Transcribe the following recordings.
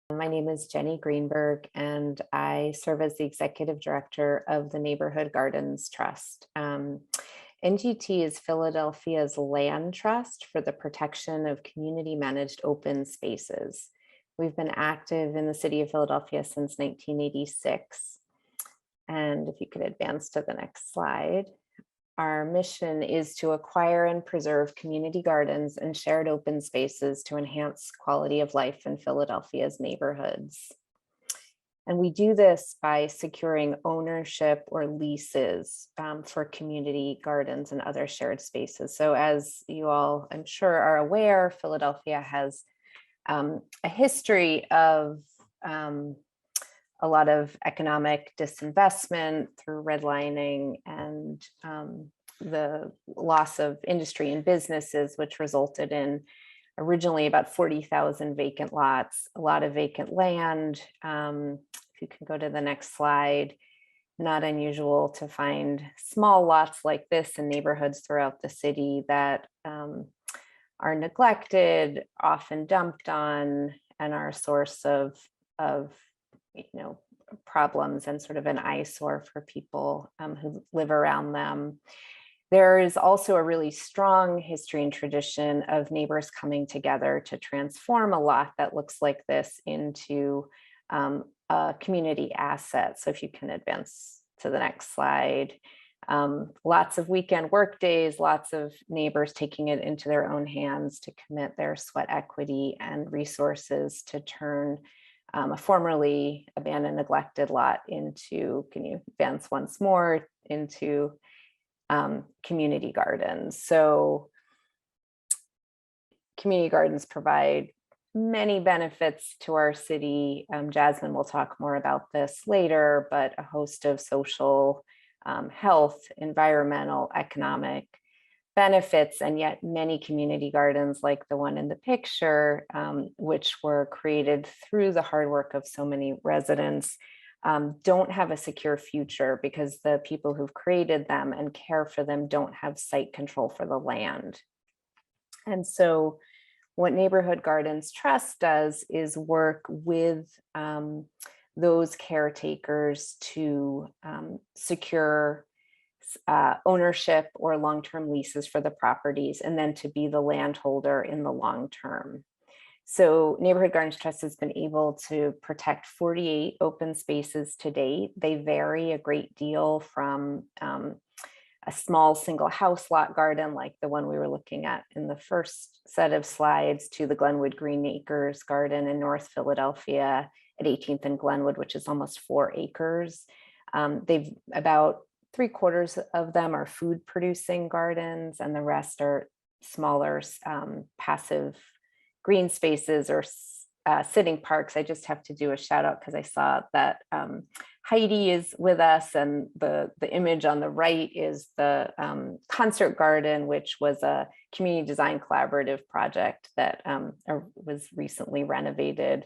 My name is Jenny Greenberg, and I serve as the Executive Director of the Neighborhood Gardens Trust. NGT is Philadelphia's land trust for the protection of community-managed open spaces. We've been active in the city of Philadelphia since 1986. And if you could advance to the next slide. Our mission is to acquire and preserve community gardens and shared open spaces to enhance quality of life in Philadelphia's neighborhoods. And we do this by securing ownership or leases for community gardens and other shared spaces. So as you all, I'm sure, are aware, Philadelphia has a history of a lot of economic disinvestment through redlining and the loss of industry and businesses, which resulted in originally about 40,000 vacant lots, a lot of vacant land. If you can go to the next slide, not unusual to find small lots like this in neighborhoods throughout the city that are neglected, often dumped on, and are a source of problems and sort of an eyesore for people who live around them. There is also a really strong history and tradition of neighbors coming together to transform a lot that looks like this into a community asset. So if you can advance to the next slide. Lots of weekend work days, lots of neighbors taking it into their own hands to commit their sweat equity and resources to turn a formerly abandoned, neglected lot into, can you advance once more, into community gardens. So community gardens provide many benefits to our city. Jasmine will talk more about this later, but a host of social, health, environmental, economic benefits, and yet many community gardens like the one in the picture, which were created through the hard work of so many residents, don't have a secure future because the people who've created them and care for them don't have site control for the land. And so what Neighborhood Gardens Trust does is work with those caretakers to secure ownership or long-term leases for the properties, and then to be the landholder in the long term. So Neighborhood Gardens Trust has been able to protect 48 open spaces to date. They vary a great deal from a small single house lot garden like the one we were looking at in the first set of slides, to the Glenwood Green Acres garden in North Philadelphia at 18th and Glenwood, which is almost 4 acres. They've about 3/4 of them are food producing gardens, and the rest are smaller passive green spaces or sitting parks. I just have to do a shout out because I saw that Heidi is with us, and the image on the right is the concert garden, which was a community design collaborative project that was recently renovated.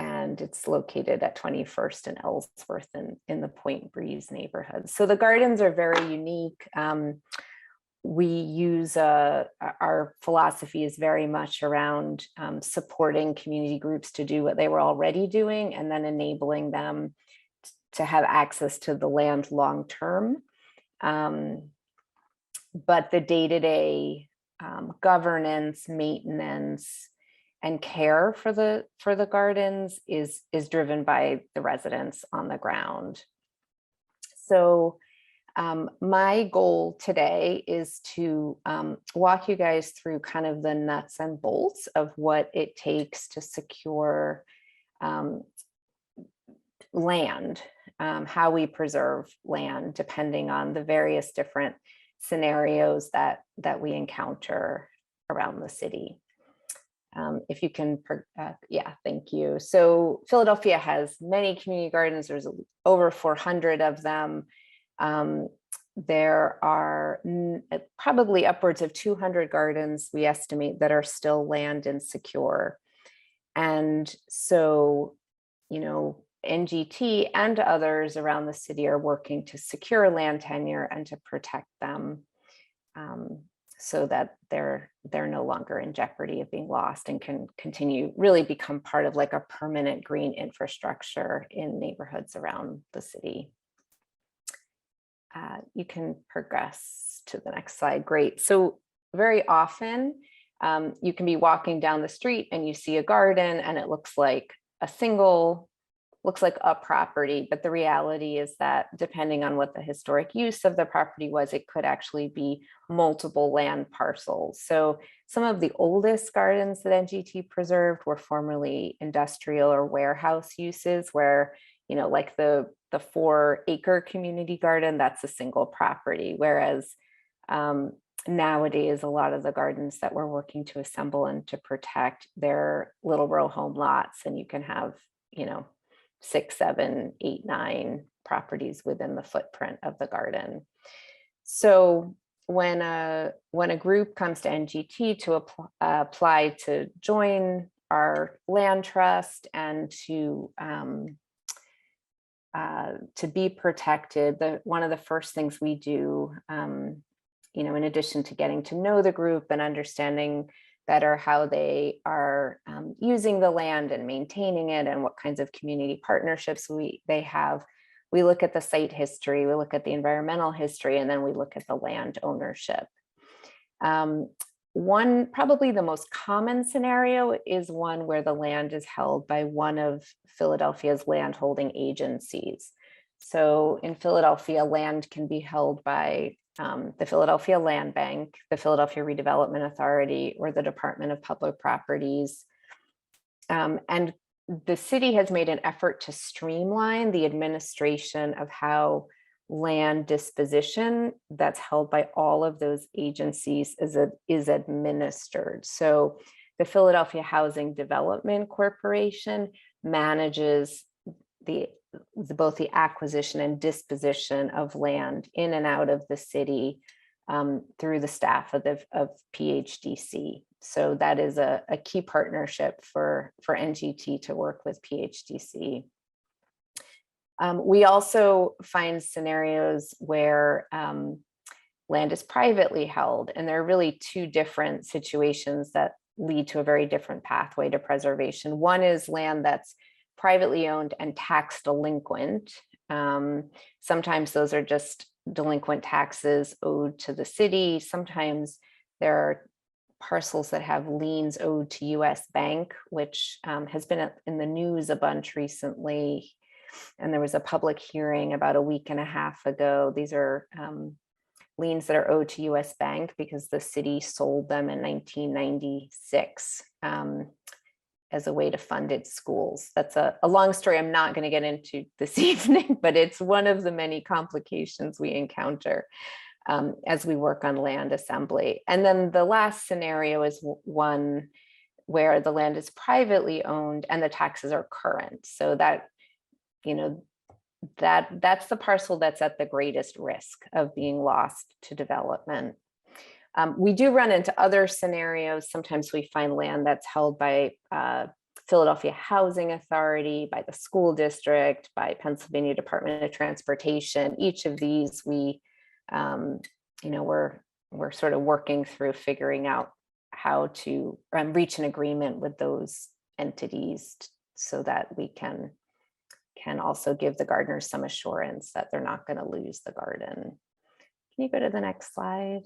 And it's located at 21st and Ellsworth in the Point Breeze neighborhood. So the gardens are very unique. We use our philosophy is very much around supporting community groups to do what they were already doing, and then enabling them to have access to the land long term. But the day-to-day governance, maintenance, and care for the gardens is driven by the residents on the ground. So my goal today is to walk you guys through kind of the nuts and bolts of what it takes to secure land, how we preserve land, depending on the various different scenarios that we encounter around the city. If you can, yeah, thank you. So Philadelphia has many community gardens. There's over 400 of them. There are probably upwards of 200 gardens, we estimate, that are still land insecure. And so, NGT and others around the city are working to secure land tenure and to protect them. so that they're no longer in jeopardy of being lost and can continue, really become part of like a permanent green infrastructure in neighborhoods around the city. You can progress to the next slide. Great. So very often you can be walking down the street and you see a garden and it looks like a property, but the reality is that depending on what the historic use of the property was, it could actually be multiple land parcels. So some of the oldest gardens that NGT preserved were formerly industrial or warehouse uses, where, you know, like the 4-acre community garden, that's a single property. Whereas nowadays, a lot of the gardens that we're working to assemble and to protect, they're little row home lots, and you can have, you know, 6, 7, 8, 9 properties within the footprint of the garden. So when a group comes to NGT to apply to join our land trust and to be protected, one of the first things we do, you know, in addition to getting to know the group and understanding better how they are using the land and maintaining it and what kinds of community partnerships they have, we look at the site history, we look at the environmental history, and then we look at the land ownership. Probably the most common scenario is one where the land is held by one of Philadelphia's landholding agencies. So in Philadelphia, land can be held by the Philadelphia Land Bank, the Philadelphia Redevelopment Authority, or the Department of Public Properties. And the city has made an effort to streamline the administration of how land disposition that's held by all of those agencies is administered. So the Philadelphia Housing Development Corporation manages both the acquisition and disposition of land in and out of the city through the staff of PHDC. So that is a key partnership for NGT to work with PHDC. We also find scenarios where land is privately held, and there are really two different situations that lead to a very different pathway to preservation. One is land that's privately owned and tax delinquent. Sometimes those are just delinquent taxes owed to the city. Sometimes there are parcels that have liens owed to US Bank, which has been in the news a bunch recently. And there was a public hearing about a week and a half ago. These are liens that are owed to US Bank because the city sold them in 1996 as a way to fund its schools. That's a long story I'm not going to get into this evening, but it's one of the many complications we encounter as we work on land assembly. And then the last scenario is one where the land is privately owned and the taxes are current. So that, you know, that's the parcel that's at the greatest risk of being lost to development. We do run into other scenarios. Sometimes we find land that's held by Philadelphia Housing Authority, by the school district, by Pennsylvania Department of Transportation. Each of these we're sort of working through figuring out how to reach an agreement with those entities so that we can also give the gardeners some assurance that they're not going to lose the garden. Can you go to the next slide?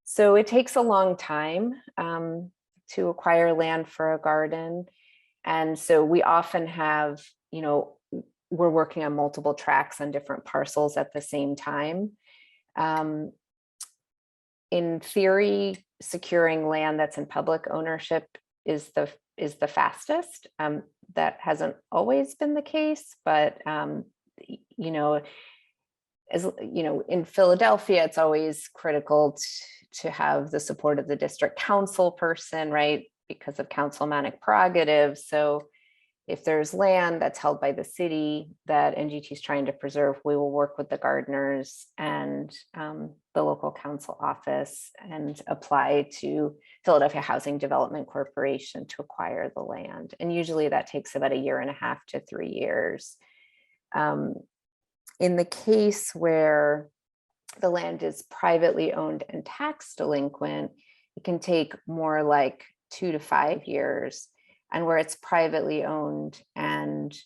So it takes a long time to acquire land for a garden. And so we often have, we're working on multiple tracts on different parcels at the same time. In theory, securing land that's in public ownership is the fastest. That hasn't always been the case, but in Philadelphia, it's always critical to have the support of the district council person, right? Because of councilmanic prerogatives. So if there's land that's held by the city that NGT is trying to preserve, we will work with the gardeners and the local council office and apply to Philadelphia Housing Development Corporation to acquire the land. And usually that takes about 1.5 to 3 years. In the case where the land is privately owned and tax delinquent, it can take more like 2 to 5 years. And where it's privately owned and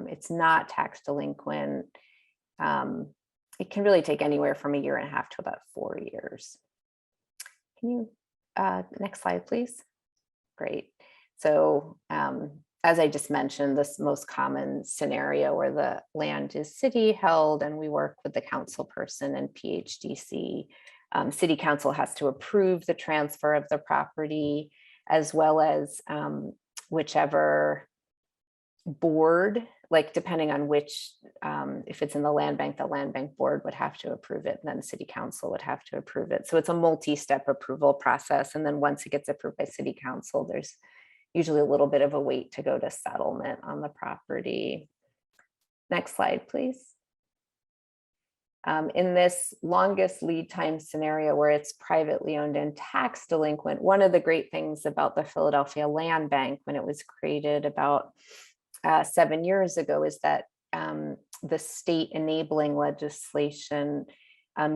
it's not tax delinquent, it can really take anywhere from 1.5 years to about 4 years. Can you, next slide, please? Great. So as I just mentioned, this most common scenario where the land is city held and we work with the council person and PHDC. City council has to approve the transfer of the property, as well as whichever board, like depending on which, if it's in the land bank board would have to approve it, and then city council would have to approve it. So it's a multi-step approval process. And then once it gets approved by city council, there's usually a little bit of a wait to go to settlement on the property. Next slide, please. In this longest lead time scenario where it's privately owned and tax delinquent, one of the great things about the Philadelphia Land Bank when it was created about 7 years ago is that the state enabling legislation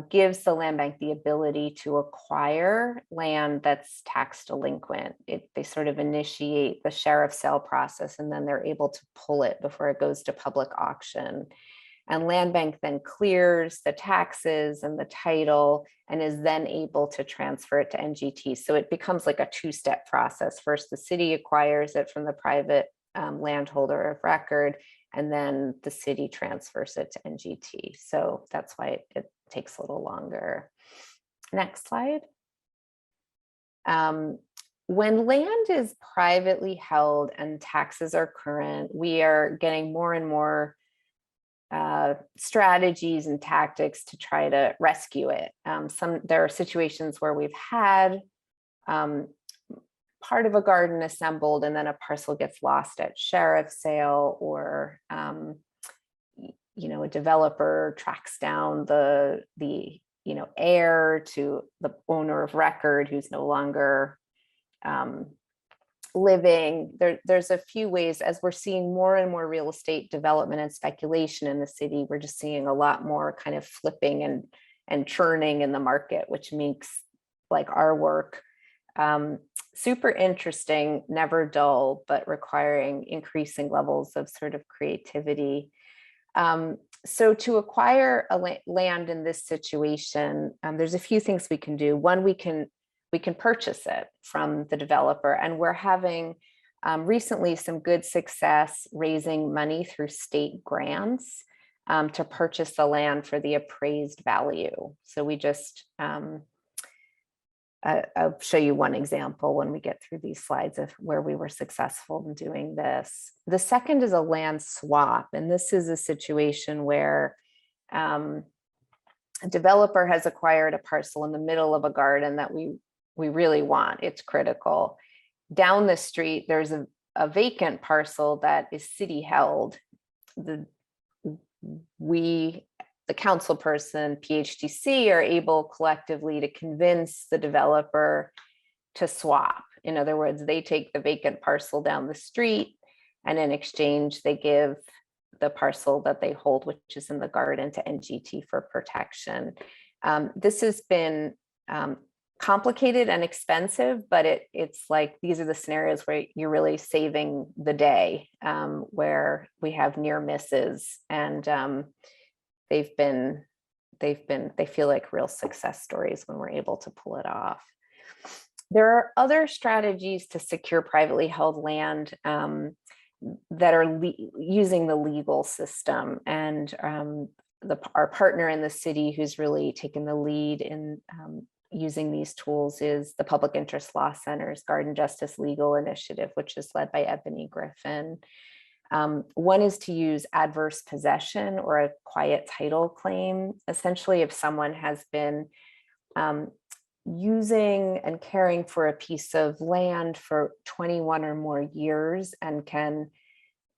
gives the land bank the ability to acquire land that's tax delinquent. They sort of initiate the sheriff's sale process, and then they're able to pull it before it goes to public auction. And land bank then clears the taxes and the title and is then able to transfer it to NGT. So it becomes like a two-step process. First, the city acquires it from the private landholder of record, and then the city transfers it to NGT. So that's why it takes a little longer. Next slide. When land is privately held and taxes are current, we are getting more and more strategies and tactics to try to rescue it. There are situations where we've had part of a garden assembled and then a parcel gets lost at sheriff's sale, or a developer tracks down the heir to the owner of record who's no longer living. There's a few ways. As we're seeing more and more real estate development and speculation in the city, we're just seeing a lot more kind of flipping and churning in the market, which makes like our work super interesting, never dull, but requiring increasing levels of sort of creativity. So to acquire land in this situation, there's a few things we can do. One, we can purchase it from the developer, and we're having recently some good success raising money through state grants to purchase the land for the appraised value. So we just, I'll show you one example when we get through these slides of where we were successful in doing this. The second is a land swap, and this is a situation where a developer has acquired a parcel in the middle of a garden that we really want. It's critical. Down the street, there's a vacant parcel that is city held. The council person, PHDC, are able collectively to convince the developer to swap. In other words, they take the vacant parcel down the street, and in exchange, they give the parcel that they hold, which is in the garden, to NGT for protection. This has been complicated and expensive, but it's like these are the scenarios where you're really saving the day, where we have near misses, and they feel like real success stories when we're able to pull it off. There are other strategies to secure privately held land that are using the legal system, and our partner in the city who's really taken the lead in using these tools is the Public Interest Law Center's Garden Justice Legal Initiative, which is led by Ebony Griffin. One is to use adverse possession or a quiet title claim. Essentially, if someone has been using and caring for a piece of land for 21 or more years and can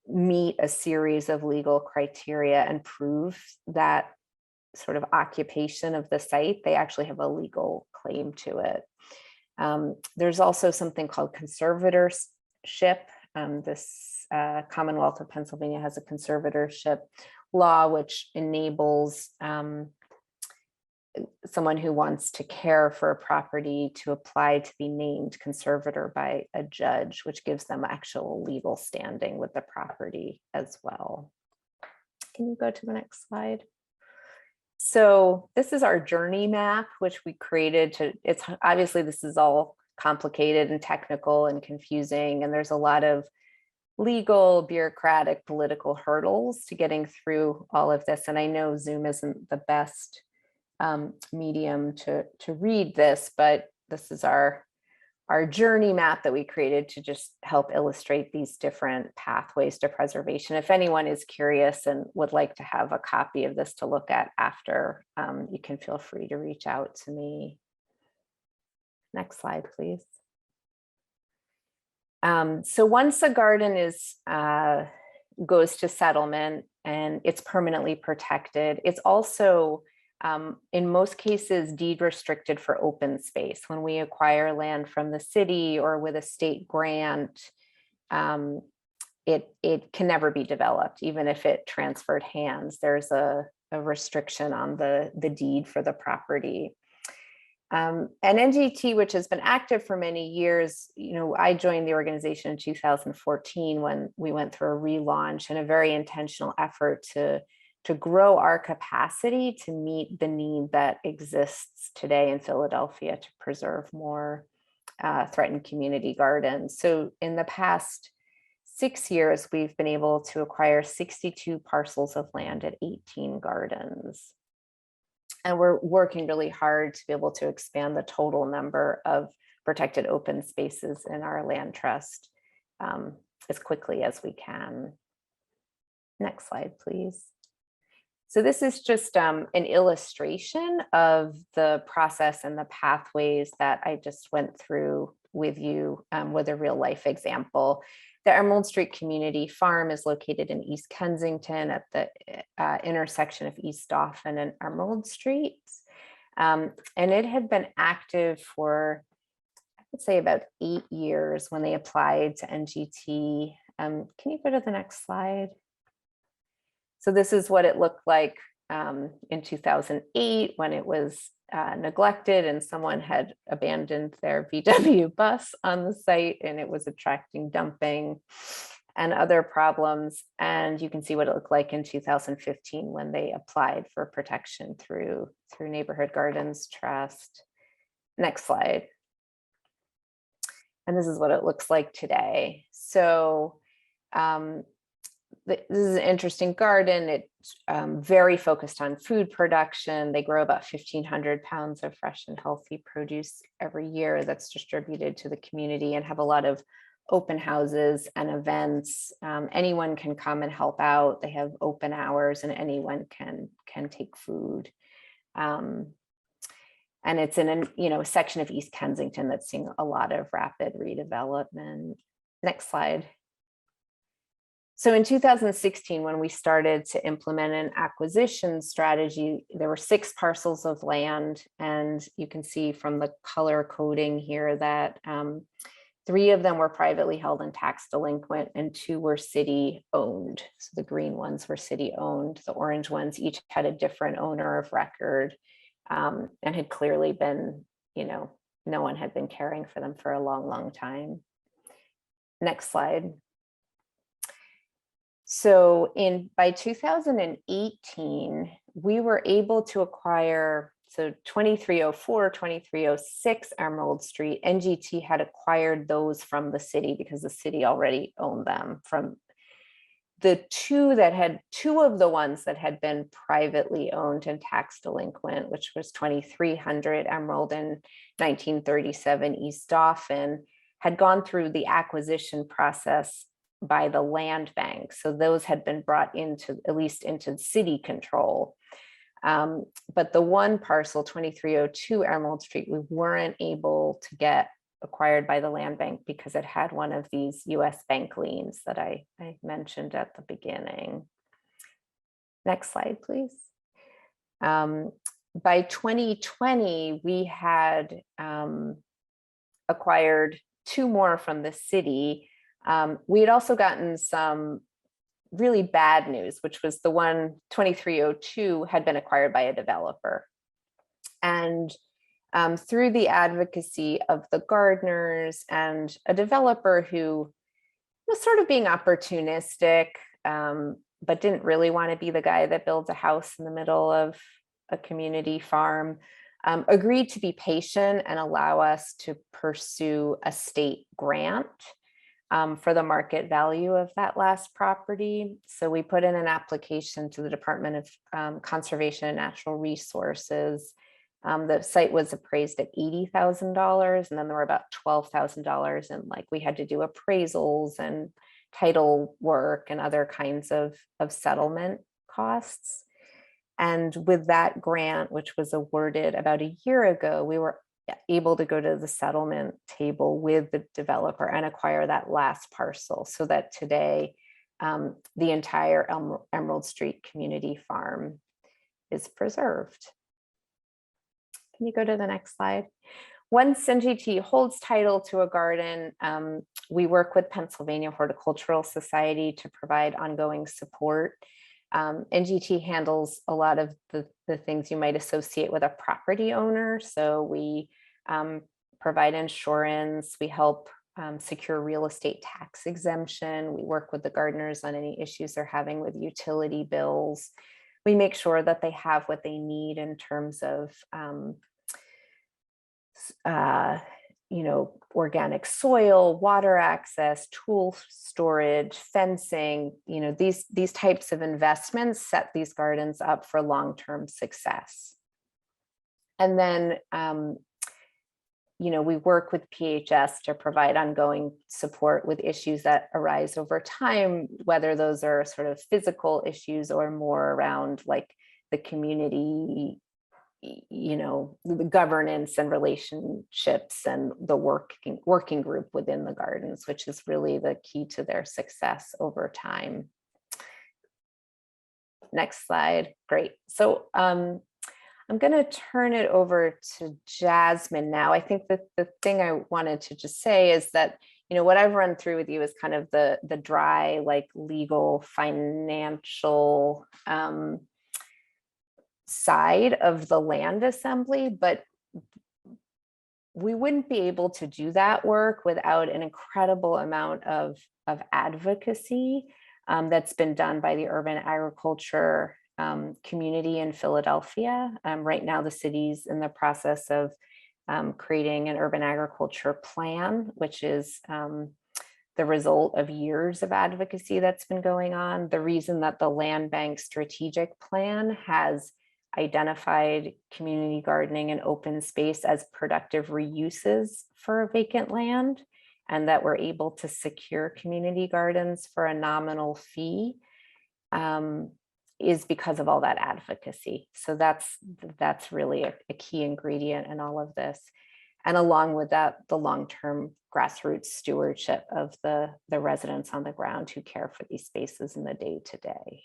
meet a series of legal criteria and prove that sort of occupation of the site, they actually have a legal claim to it. There's also something called conservatorship. This Commonwealth of Pennsylvania has a conservatorship law which enables someone who wants to care for a property to apply to be named conservator by a judge, which gives them actual legal standing with the property as well. Can you go to the next slide? So this is our journey map, which we created to, it's obviously this is all complicated and technical and confusing, and there's a lot of legal, bureaucratic, political hurdles to getting through all of this. And I know Zoom isn't the best medium to read this, but this is our journey map that we created to just help illustrate these different pathways to preservation. If anyone is curious and would like to have a copy of this to look at after, you can feel free to reach out to me. Next slide, please. So once a garden is goes to settlement and it's permanently protected, it's also in most cases deed restricted for open space. When we acquire land from the city or with a state grant, it can never be developed, even if it transferred hands. There's a restriction on the deed for the property. And NGT, which has been active for many years, I joined the organization in 2014 when we went through a relaunch and a very intentional effort to grow our capacity to meet the need that exists today in Philadelphia to preserve more threatened community gardens. So in the past 6 years, we've been able to acquire 62 parcels of land at 18 gardens. And we're working really hard to be able to expand the total number of protected open spaces in our land trust as quickly as we can. Next slide, please. So this is just an illustration of the process and the pathways that I just went through with you with a real life example. The Emerald Street Community Farm is located in East Kensington at the intersection of East Dauphin and Emerald Streets. And it had been active for, I would say, about 8 years when they applied to NGT. Can you go to the next slide? So this is what it looked like in 2008 when it was neglected and someone had abandoned their VW bus on the site and it was attracting dumping and other problems. And you can see what it looked like in 2015 when they applied for protection through Neighborhood Gardens Trust. Next slide. And this is what it looks like today. So this is an interesting garden. It's very focused on food production. They grow about 1,500 pounds of fresh and healthy produce every year that's distributed to the community and have a lot of open houses and events. Anyone can come and help out. They have open hours and anyone can take food. And it's in a section of East Kensington that's seeing a lot of rapid redevelopment. Next slide. So in 2016, when we started to implement an acquisition strategy, there were 6 parcels of land. And you can see from the color coding here that 3 of them were privately held and tax delinquent and 2 were city owned. So the green ones were city owned. The orange ones each had a different owner of record and had clearly been, no one had been caring for them for a long, long time. Next slide. So by 2018, we were able to acquire, 2304, 2306 Emerald Street, NGT had acquired those from the city because the city already owned them. From the 2 of the ones that had been privately owned and tax delinquent, which was 2300 Emerald and 1937 East Dauphin, had gone through the acquisition process by the land bank. So those had been brought at least into city control. But the one parcel, 2302 Emerald Street, we weren't able to get acquired by the land bank because it had one of these US bank liens that I mentioned at the beginning. Next slide, please. By 2020, we had acquired 2 more from the city. We had also gotten some really bad news, which was the one 2302 had been acquired by a developer. And through the advocacy of the gardeners and a developer who was sort of being opportunistic, but didn't really want to be the guy that builds a house in the middle of a community farm, agreed to be patient and allow us to pursue a state grant for the market value of that last property. So we put in an application to the Department of Conservation and Natural Resources. The site was appraised at $80,000, and then there were about $12,000, and like we had to do appraisals and title work and other kinds of settlement costs. And with that grant, which was awarded about a year ago, we were able to go to the settlement table with the developer and acquire that last parcel, so that today the entire Emerald Street Community Farm is preserved. Can you go to the next slide? Once NGT holds title to a garden, we work with Pennsylvania Horticultural Society to provide ongoing support. NGT handles a lot of the things you might associate with a property owner. So we provide insurance, we help secure real estate tax exemption, we work with the gardeners on any issues they're having with utility bills. We make sure that they have what they need in terms of organic soil, water access, tool storage, fencing. These types of investments set these gardens up for long-term success. And then we work with PHS to provide ongoing support with issues that arise over time, whether those are sort of physical issues or more around like the community, the governance and relationships and the working group within the gardens, which is really the key to their success over time. Next slide. Great. So I'm going to turn it over to Jasmine now. I think that the thing I wanted to just say is that, what I've run through with you is kind of the dry, like legal, financial side of the land assembly, but we wouldn't be able to do that work without an incredible amount of advocacy that's been done by the urban agriculture community in Philadelphia. Right now, the city's in the process of creating an urban agriculture plan, which is the result of years of advocacy that's been going on. The reason that the Land Bank strategic plan has identified community gardening and open space as productive reuses for vacant land, and that we're able to secure community gardens for a nominal fee, is because of all that advocacy. So that's really a key ingredient in all of this. And along with that, the long-term grassroots stewardship of the residents on the ground who care for these spaces in the day-to-day.